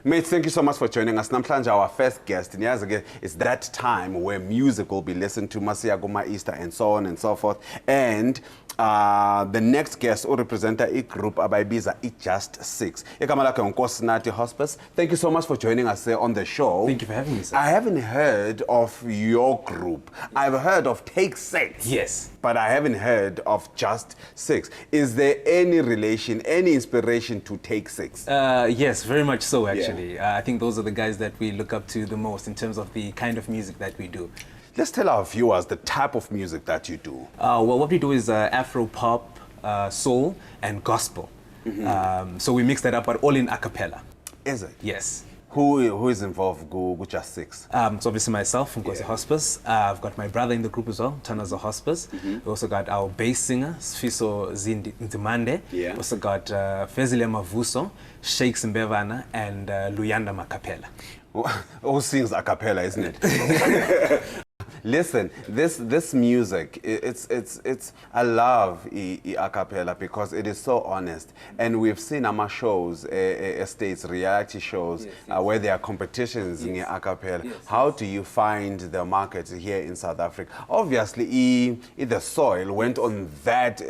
Mate, thank you so much for joining us. Namhlanje, our first guest, it's that time where music will be listened to, Masiaguma Easter, and so on and so forth. And the next guest will represent a group Abaibiza Just Six. Nkosinathi Hospice. Thank you so much for joining us on the show. Thank you for having me, sir. I haven't heard of your group. I've heard of Take Six. Yes. But I haven't heard of Just Six. Is there any relation, any inspiration to Take Six? Yes, very much so, actually. Yeah. I think those are the guys that we look up to the most in terms of the kind of music that we do. Let's tell our viewers the type of music that you do. Well, what we do is Afro pop, soul, and gospel. So we mix that up, but all in acapella. Is it? Yes. Who is involved with Just Six? So obviously myself, Nkosinathi Hospice. I've got my brother in the group as well, Nkosinathi Hospice. We also got our bass singer, Sfiso Nzimande. We also got Fezile Mavuso, Sheikh Simbevana, and Luyanda Macapella. Who sings a cappella, isn't it? Listen, this music, I love a cappella because it is so honest. And we've seen our shows, states, reality shows, where there are competitions in a cappella. How do you find the market here in South Africa? Obviously, the soil went on that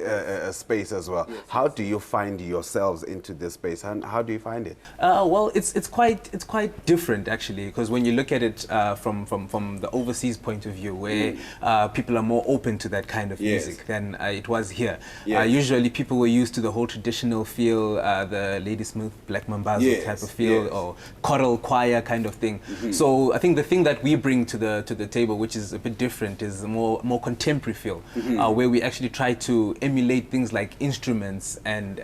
space as well. How do you find yourselves into this space, and how do you find it? Well, it's quite different, actually, because when you look at it from the overseas point of view, where people are more open to that kind of music than it was here. Usually people were used to the whole traditional feel, the Ladysmith, Black Mambazo type of feel, or choral choir kind of thing. So I think the thing that we bring to the table, which is a bit different, is a more contemporary feel, where we actually try to emulate things like instruments and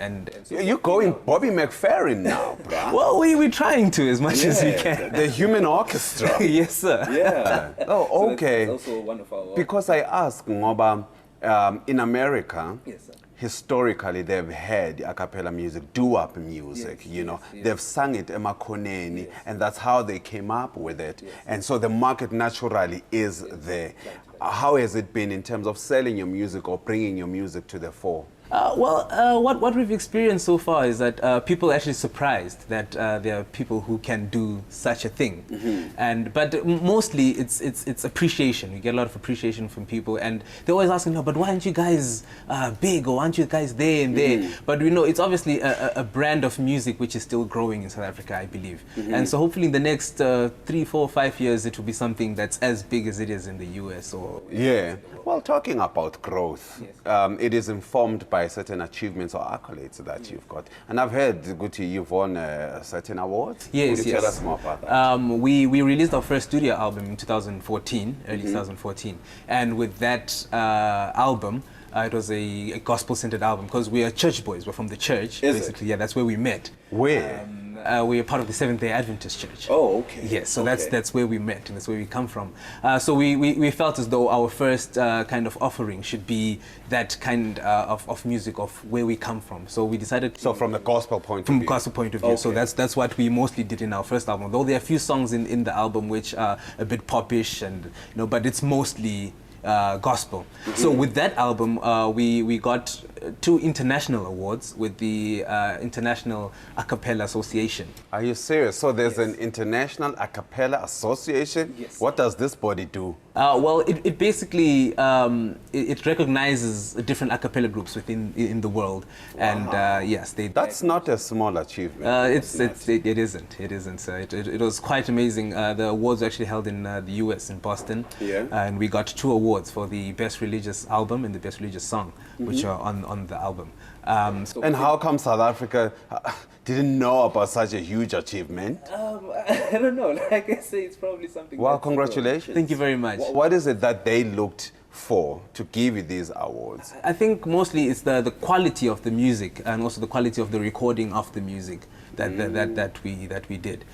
You're going Bobby McFerrin now, bro. Well, we're trying to as much as we can. The human orchestra. Yes, sir. Yeah. Oh, okay. So that's also one of our... Because I ask, Ngoba, in America, Yes, sir. historically they've had a cappella music, doo-wop music, you know. They've sung it emakoneni, and that's how they came up with it. And so the market naturally is there. How has it been in terms of selling your music or bringing your music to the fore? What we've experienced so far is that people are actually surprised that there are people who can do such a thing, but mostly it's appreciation. We get a lot of appreciation from people, and they're always asking, "No, but why aren't you guys big, or aren't you guys there and there?" But we know it's obviously a brand of music which is still growing in South Africa, I believe, and so hopefully in the next 3, 4, 5 years it will be something that's as big as it is in the US. Or well, talking about growth, it is informed by certain achievements or accolades that you've got. And I've heard, Guti, you've won certain awards. Yes, Could you tell us more about that? We released our first studio album in 2014, early 2014. And with that album, it was a gospel-centered album because we are church boys. We're from the church, basically. Yeah, that's where we met. Where? We are part of the Seventh-day Adventist Church. Oh, okay. Yes, so that's where we met, and that's where we come from. So we felt as though our first kind of offering should be that kind of music of where we come from. So we decided. So from the gospel point of view. From the gospel point of view. So that's what we mostly did in our first album. Though there are a few songs in the album which are a bit popish, and but it's mostly gospel. So with that album, we got 2 international awards with the International Acapella Association. Are you serious? So there's an International Acapella Association? Yes. What does this body do? Well, it basically it recognizes different acapella groups in the world, and yes, That's not a small achievement. It isn't. So it was quite amazing. The awards were actually held in the US in Boston, and we got 2 awards for the best religious album and the best religious song, which are on the album. And how come South Africa didn't know about such a huge achievement? I don't know. Like I say, it's probably something. Well, congratulations. Thank you very much. What is it that they looked for to give you these awards? I think mostly it's the quality of the music and also the quality of the recording of the music that we did.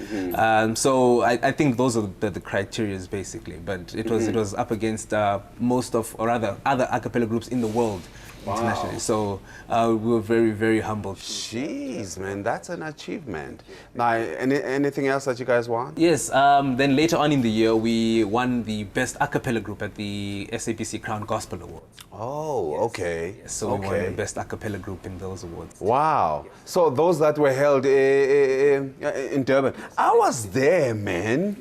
So I think those are the criteria basically. But it was up against most of, or rather, other a cappella groups in the world internationally. So we were very, very humbled. Jeez, man, that's an achievement. Now, anything else that you guys won? Yes, then later on in the year, we won the Best Acapella Group at the SABC Crown Gospel Awards. Oh, okay. Yes, so we won the Best Acapella Group in those awards. Wow. So those that were held in Durban. I was there, man.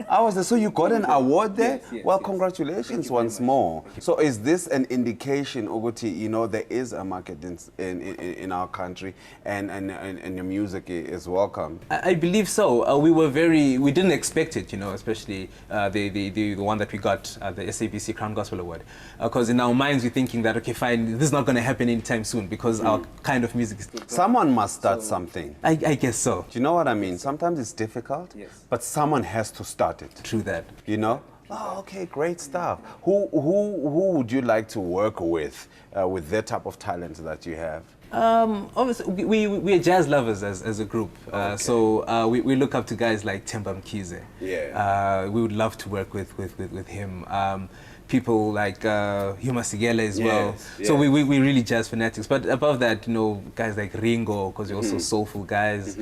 I was there. So you got an award there? Well, congratulations once more. So is this an indication, Uguti, you know, there is a market in our country and your music is welcome? I believe so. We didn't expect it, you know, especially the one that we got, the SABC Crown Gospel Award. Because in our minds we're thinking that, okay, fine, this is not going to happen anytime soon because our kind of music is still... Someone must start something. I guess so. Do you know what I mean? Sometimes it's difficult, but someone has to start it. True that. You know? Oh, okay, great stuff. Who would you like to work with that type of talent that you have? Obviously, we're jazz lovers as a group. So we look up to guys like Themba Mkhize. Yeah. We would love to work with him. People like Huma Sigele as well. Yes. So we're really jazz fanatics. But above that, you know, guys like Ringo, because we're also soulful guys.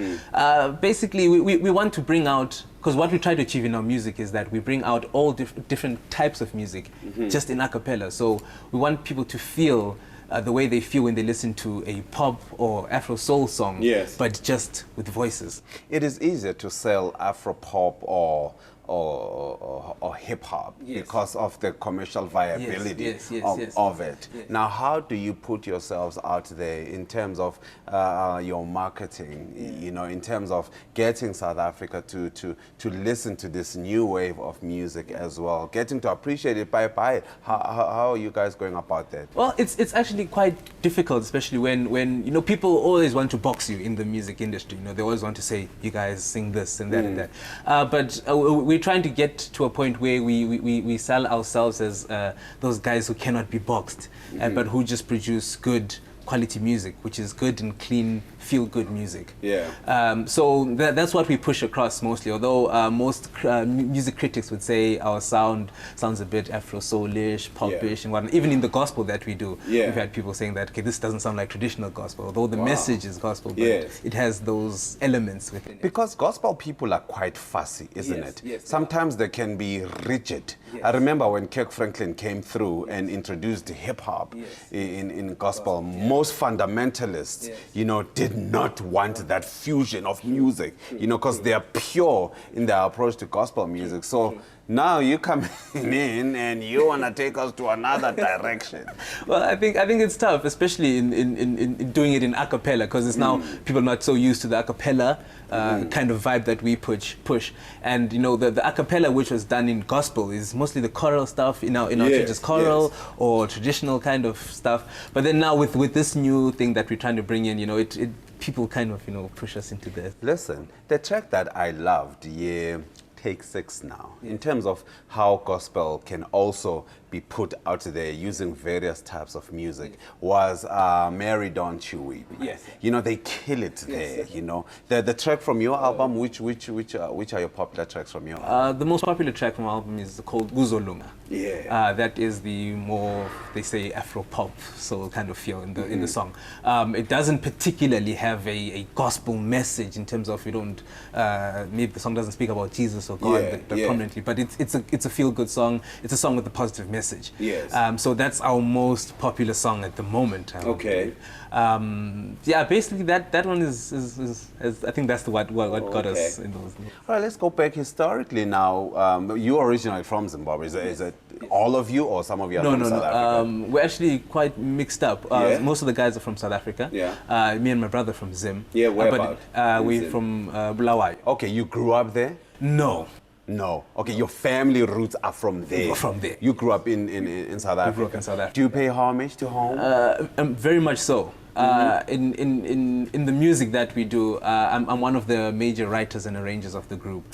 Basically, we want to bring out, because what we try to achieve in our music is that we bring out all different types of music just in a cappella. So we want people to feel the way they feel when they listen to a pop or Afro soul song, but just with voices. It is easier to sell Afro pop or hip hop because of the commercial viability of it. Now, how do you put yourselves out there in terms of your marketing, you know, in terms of getting South Africa to listen to this new wave of music as well, getting to appreciate it, buy it? How are you guys going about that? Well, it's actually quite difficult, especially when you know, people always want to box you in the music industry. You know, they always want to say, you guys sing this and that and that. But we're trying to get to a point where we sell ourselves as those guys who cannot be boxed, but who just produce good quality music, which is good and clean, feel-good music. So that's what we push across mostly, although most music critics would say our sounds a bit Afro-soulish, pop-ish and whatnot. Even in the gospel that we do, we've had people saying that, okay, this doesn't sound like traditional gospel, although the message is gospel, but it has those elements within it. Because gospel people are quite fussy, isn't it? Sometimes they can be rigid. I remember when Kirk Franklin came through and introduced hip-hop in gospel, most fundamentalists, you know, did not want that fusion of music, you know, because they are pure in their approach to gospel music. So now you come in and you want to take us to another direction. Well, I think it's tough, especially in doing it in a cappella, because it's now people are not so used to the a cappella kind of vibe that we push. And you know, the a cappella which was done in gospel is mostly the choral stuff in our church's choral or traditional kind of stuff. But then now with this new thing that we're trying to bring in, you know, people kind of, you know, push us into that. Listen, the track that I loved, Take 6 now, in terms of how gospel can also be put out there using various types of music, was Mary Don't You Weep. You know, they kill it there, you know. The track from your album, which are your popular tracks from your album? The most popular track from our album is called Guzolunga. That is the more, they say, Afro-pop soul kind of feel in the song. It doesn't particularly have a gospel message in terms of, we don't, maybe the song doesn't speak about Jesus or God prominently, but it's a feel-good song. It's a song with a positive message. So that's our most popular song at the moment. Basically that one is I think that's what got us in those. All right, let's go back historically now. You are originally from Zimbabwe. Is it all of you or some of you are from South Africa? We're actually quite mixed up. Most of the guys are from South Africa. Me and my brother from Zim. Where about? We're from Bulawayo. Okay, you grew up there? No. Okay, your family roots are from there. From there. You grew up in South Africa. We grew up in South Africa. Do you pay homage to home? Very much so. In the music that we do, I'm one of the major writers and arrangers of the group.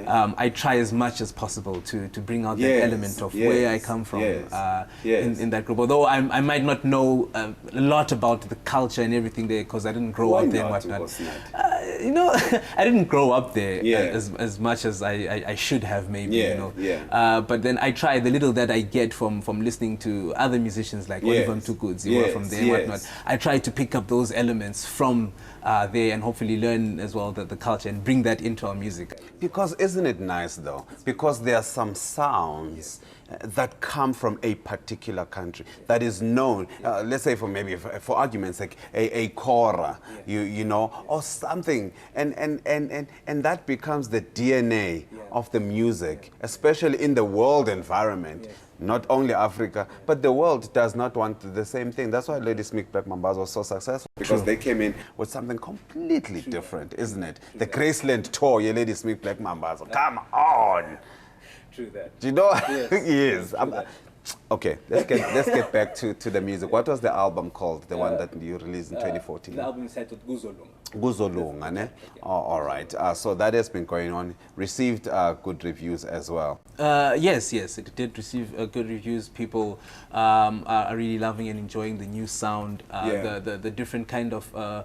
I try as much as possible to bring out that element of where I come from in that group. Although I might not know a lot about the culture and everything there because I didn't grow up there and whatnot. You know, I didn't grow up there Yeah. as much as I should have, maybe. Yeah, You know. yeah. But then I try the little that I get from listening to other musicians like Yes. Oliver Mtukudzi from there and Yes. whatnot. I try to pick up those elements from there and hopefully learn as well the culture and bring that into our music. Because isn't it nice though? Because there are some sounds that come from a particular country that is known. Let's say for argument's sake, a kora, you know, or something, and that becomes the DNA of the music, especially in the world environment. Not only Africa, but the world does not want the same thing. That's why Lady Smith Black Mambazo was so successful, because they came in with something completely different, isn't it? The Graceland tour, your Lady Smith Black Mambazo. Come on. True that. Do you know? Yes. Yes. Okay, let's get back to the music. What was the album called? The one that you released in 2014? The album is titled Guzolunga. Guzolunga, ne? Oh, all right. So that has been going on. Received good reviews as well. Yes, it did receive good reviews. People are really loving and enjoying the new sound, the different kind of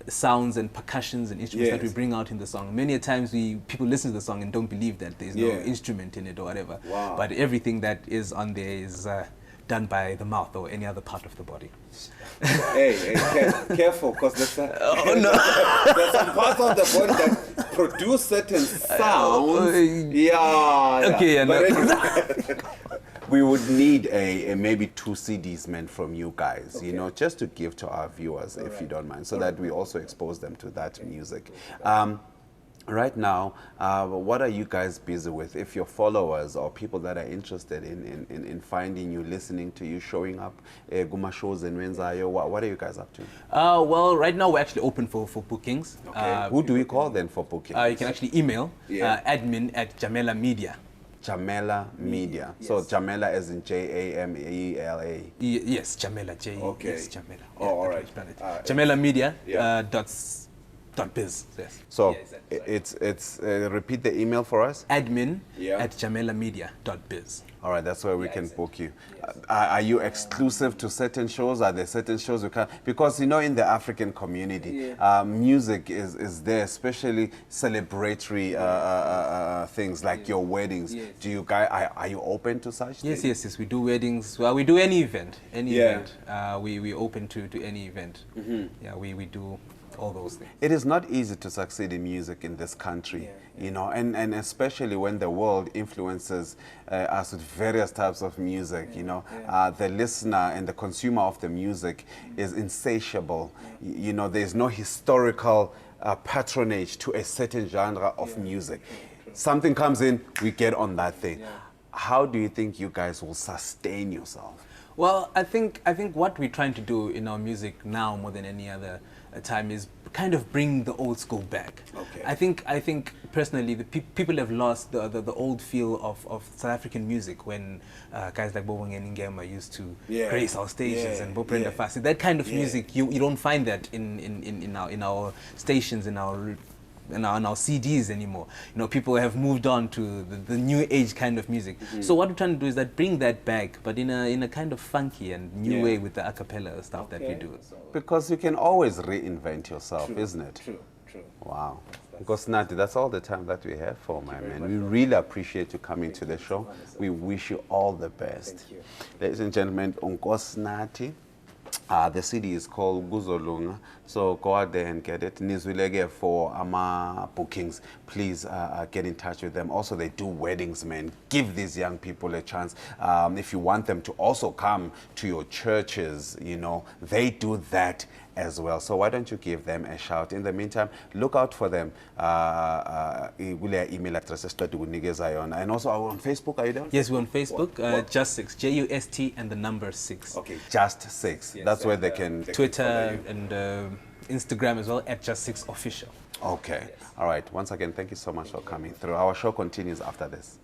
sounds and percussions and instruments that we bring out in the song. Many a times people listen to the song and don't believe that there's no instrument in it or whatever. Wow. But everything that is on there is done by the mouth or any other part of the body. Hey, careful, because there's some parts of the body that produce certain sounds. Yeah. Okay, But anyway, we would need a maybe 2 CDs meant from you guys, you know, just to give to our viewers, if you don't mind, so that we also expose them to that music. Right now, what are you guys busy with? If your followers or people that are interested in finding you, listening to you, showing up, guma shows and wenzayo, what are you guys up to? Well, right now we're actually open for bookings. Okay. Who do we call then for bookings? You can actually email admin@Jamela Media. Jamela Media. Yes. So Jamela as in Jamela. Yes, Jamela. Okay. Yes, Jamela. Oh, all right. Jamela Media. Yeah. Dot biz. Yes. So Yeah, exactly. it's repeat the email for us. admin@jamelamedia.biz. All right, that's where we can exactly. book you. Are you exclusive to certain shows? Are there certain shows you can? Because you know, in the African community, music is there, especially celebratory things like your weddings. Yes. Do you guys are you open to such? Yes, things? yes. We do weddings. Well, we do any event. Yeah. Event. We open to any event. Yeah, we do all those things. It is not easy to succeed in music in this country, you know, and especially when the world influences us with various types of music, you know. The listener and the consumer of the music is insatiable. You know, there's no historical patronage to a certain genre of music. Something comes in, we get on that thing. How do you think you guys will sustain yourself? Well, I think what we're trying to do in our music now more than any other time is kind of bring the old school back. Okay. I think personally the people have lost the old feel of South African music when guys like Bobo Ngengema used to grace our stages and Bo Brenda Fassie. That kind of music you don't find that in our stations, in our CDs anymore. You know, people have moved on to the new age kind of music. So what we're trying to do is that bring that back, but in a kind of funky and new way with the acapella stuff that we do. Because you can always reinvent yourself, isn't it? True. Wow. Nkosinathi, that's all the time that we have for my man. We really appreciate you coming to the show. We wish you all the best. Thank you. Ladies and gentlemen, Nkosinathi. The CD is called Guzolunga, so go out there and get it. Nizwilege for ama bookings, please get in touch with them. Also, they do weddings, man. Give these young people a chance. If you want them to also come to your churches, you know, they do that as well. So why don't you give them a shout? In the meantime, look out for them. Email address and also on Facebook. Are you there? Yes, we're on Facebook. Just 6, JUST and the number 6. Okay, Just 6. Yes, That's where and, they can Twitter and Instagram as well @Just6Official. Okay. All right. Once again, thank you so much for coming through. Our show continues after this.